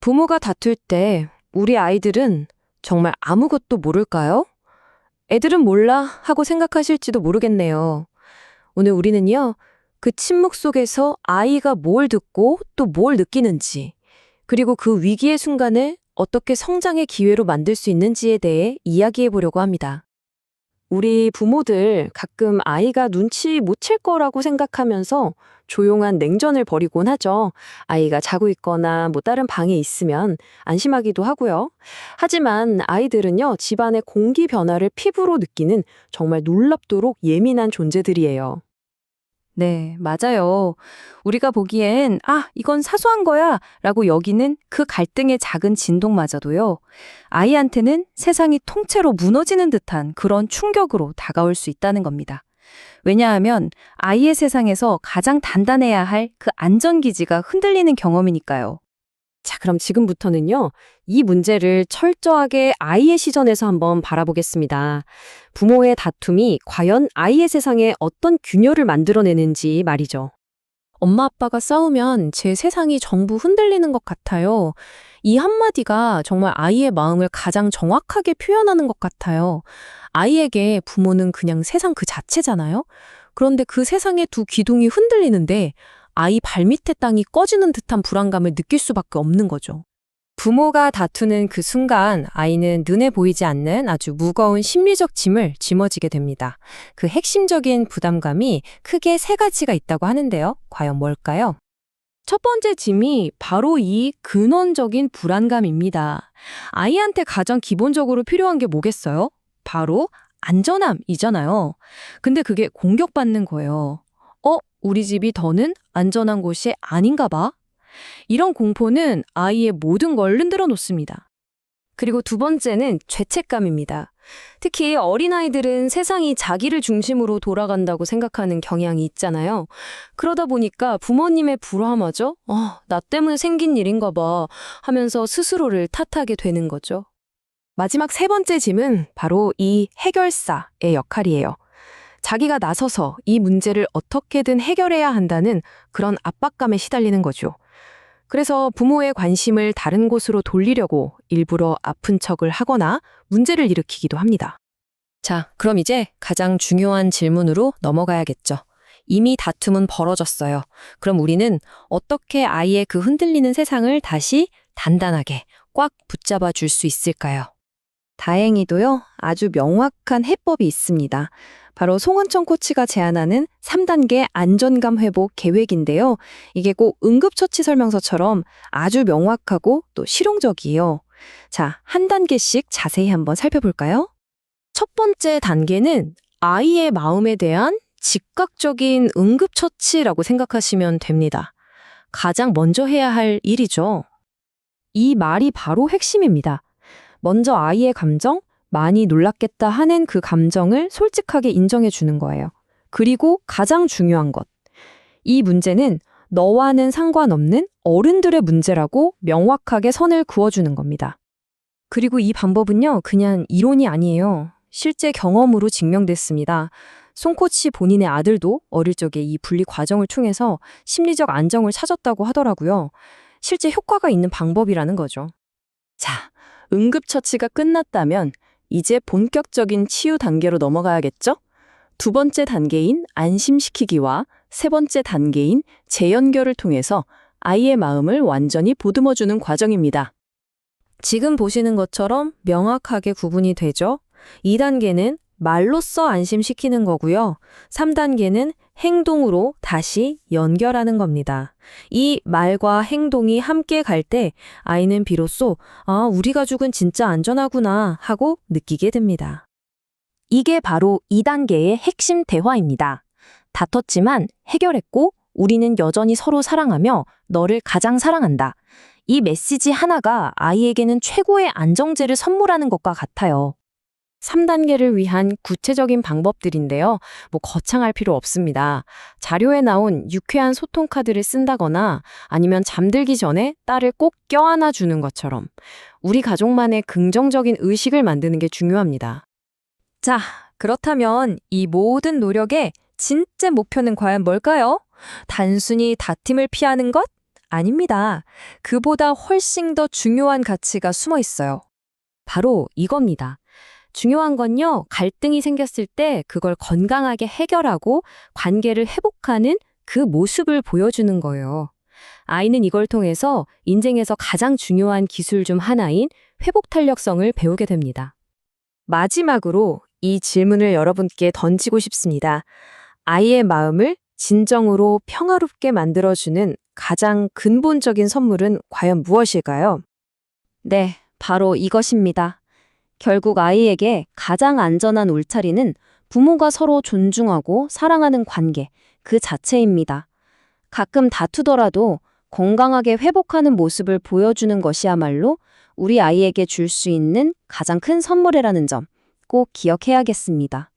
부모가 다툴 때 우리 아이들은 정말 아무것도 모를까요? 애들은 몰라 하고 생각하실지도 모르겠네요. 오늘 우리는요, 그 침묵 속에서 아이가 뭘 듣고 또 뭘 느끼는지, 그리고 그 위기의 순간을 어떻게 성장의 기회로 만들 수 있는지에 대해 이야기해 보려고 합니다. 우리 부모들 가끔 아이가 눈치 못 챌 거라고 생각하면서 조용한 냉전을 벌이곤 하죠. 아이가 자고 있거나 다른 방에 있으면 안심하기도 하고요. 하지만 아이들은요, 집안의 공기 변화를 피부로 느끼는 정말 놀랍도록 예민한 존재들이에요. 네, 맞아요. 우리가 보기엔, 이건 사소한 거야 라고 여기는 그 갈등의 작은 진동마저도요, 아이한테는 세상이 통째로 무너지는 듯한 그런 충격으로 다가올 수 있다는 겁니다. 왜냐하면 아이의 세상에서 가장 단단해야 할 그 안전기지가 흔들리는 경험이니까요. 자, 그럼 지금부터는요, 이 문제를 철저하게 아이의 시선에서 한번 바라보겠습니다. 부모의 다툼이 과연 아이의 세상에 어떤 균열을 만들어내는지 말이죠. 엄마 아빠가 싸우면 제 세상이 전부 흔들리는 것 같아요. 이 한마디가 정말 아이의 마음을 가장 정확하게 표현하는 것 같아요. 아이에게 부모는 그냥 세상 그 자체잖아요. 그런데 그 세상의 두 기둥이 흔들리는데 아이 발밑의 땅이 꺼지는 듯한 불안감을 느낄 수밖에 없는 거죠. 부모가 다투는 그 순간 아이는 눈에 보이지 않는 아주 무거운 심리적 짐을 짊어지게 됩니다. 그 핵심적인 부담감이 크게 세 가지가 있다고 하는데요. 과연 뭘까요? 첫 번째 짐이 바로 이 근원적인 불안감입니다. 아이한테 가장 기본적으로 필요한 게 뭐겠어요? 바로 안전함이잖아요. 근데 그게 공격받는 거예요. 우리 집이 더는 안전한 곳이 아닌가 봐. 이런 공포는 아이의 모든 걸 흔들어 놓습니다. 그리고 두 번째는 죄책감입니다. 특히 어린아이들은 세상이 자기를 중심으로 돌아간다고 생각하는 경향이 있잖아요. 그러다 보니까 부모님의 불화마저 나 때문에 생긴 일인가 봐 하면서 스스로를 탓하게 되는 거죠. 마지막 세 번째 짐은 바로 이 해결사의 역할이에요. 자기가 나서서 이 문제를 어떻게든 해결해야 한다는 그런 압박감에 시달리는 거죠. 그래서 부모의 관심을 다른 곳으로 돌리려고 일부러 아픈 척을 하거나 문제를 일으키기도 합니다. 자, 그럼 이제 가장 중요한 질문으로 넘어가야겠죠. 이미 다툼은 벌어졌어요. 그럼 우리는 어떻게 아이의 그 흔들리는 세상을 다시 단단하게 꽉 붙잡아 줄 수 있을까요? 다행히도요, 아주 명확한 해법이 있습니다. 바로 송은청 코치가 제안하는 3단계 안전감 회복 계획인데요. 이게 꼭 응급처치 설명서처럼 아주 명확하고 또 실용적이에요. 자, 한 단계씩 자세히 한번 살펴볼까요? 첫 번째 단계는 아이의 마음에 대한 즉각적인 응급처치라고 생각하시면 됩니다. 가장 먼저 해야 할 일이죠. 이 말이 바로 핵심입니다. 먼저 아이의 감정, 많이 놀랐겠다 하는 그 감정을 솔직하게 인정해 주는 거예요. 그리고 가장 중요한 것. 이 문제는 너와는 상관없는 어른들의 문제라고 명확하게 선을 그어주는 겁니다. 그리고 이 방법은요, 그냥 이론이 아니에요. 실제 경험으로 증명됐습니다. 송 코치 본인의 아들도 어릴 적에 이 분리 과정을 통해서 심리적 안정을 찾았다고 하더라고요. 실제 효과가 있는 방법이라는 거죠. 자, 응급처치가 끝났다면 이제 본격적인 치유 단계로 넘어가야겠죠? 두 번째 단계인 안심시키기와 세 번째 단계인 재연결을 통해서 아이의 마음을 완전히 보듬어주는 과정입니다. 지금 보시는 것처럼 명확하게 구분이 되죠? 2단계는 말로써 안심시키는 거고요. 3단계는 행동으로 다시 연결하는 겁니다. 이 말과 행동이 함께 갈 때 아이는 비로소 우리 가족은 진짜 안전하구나 하고 느끼게 됩니다. 이게 바로 2단계의 핵심 대화입니다. 다퉜지만 해결했고 우리는 여전히 서로 사랑하며 너를 가장 사랑한다. 이 메시지 하나가 아이에게는 최고의 안정제를 선물하는 것과 같아요. 3단계를 위한 구체적인 방법들인데요. 거창할 필요 없습니다. 자료에 나온 유쾌한 소통 카드를 쓴다거나 아니면 잠들기 전에 딸을 꼭 껴안아 주는 것처럼 우리 가족만의 긍정적인 의식을 만드는 게 중요합니다. 자, 그렇다면 이 모든 노력의 진짜 목표는 과연 뭘까요? 단순히 다툼을 피하는 것? 아닙니다. 그보다 훨씬 더 중요한 가치가 숨어 있어요. 바로 이겁니다. 중요한 건요, 갈등이 생겼을 때 그걸 건강하게 해결하고 관계를 회복하는 그 모습을 보여주는 거예요. 아이는 이걸 통해서 인생에서 가장 중요한 기술 중 하나인 회복 탄력성을 배우게 됩니다. 마지막으로 이 질문을 여러분께 던지고 싶습니다. 아이의 마음을 진정으로 평화롭게 만들어주는 가장 근본적인 선물은 과연 무엇일까요? 네, 바로 이것입니다. 결국 아이에게 가장 안전한 울타리는 부모가 서로 존중하고 사랑하는 관계, 그 자체입니다. 가끔 다투더라도 건강하게 회복하는 모습을 보여주는 것이야말로 우리 아이에게 줄 수 있는 가장 큰 선물이라는 점 꼭 기억해야겠습니다.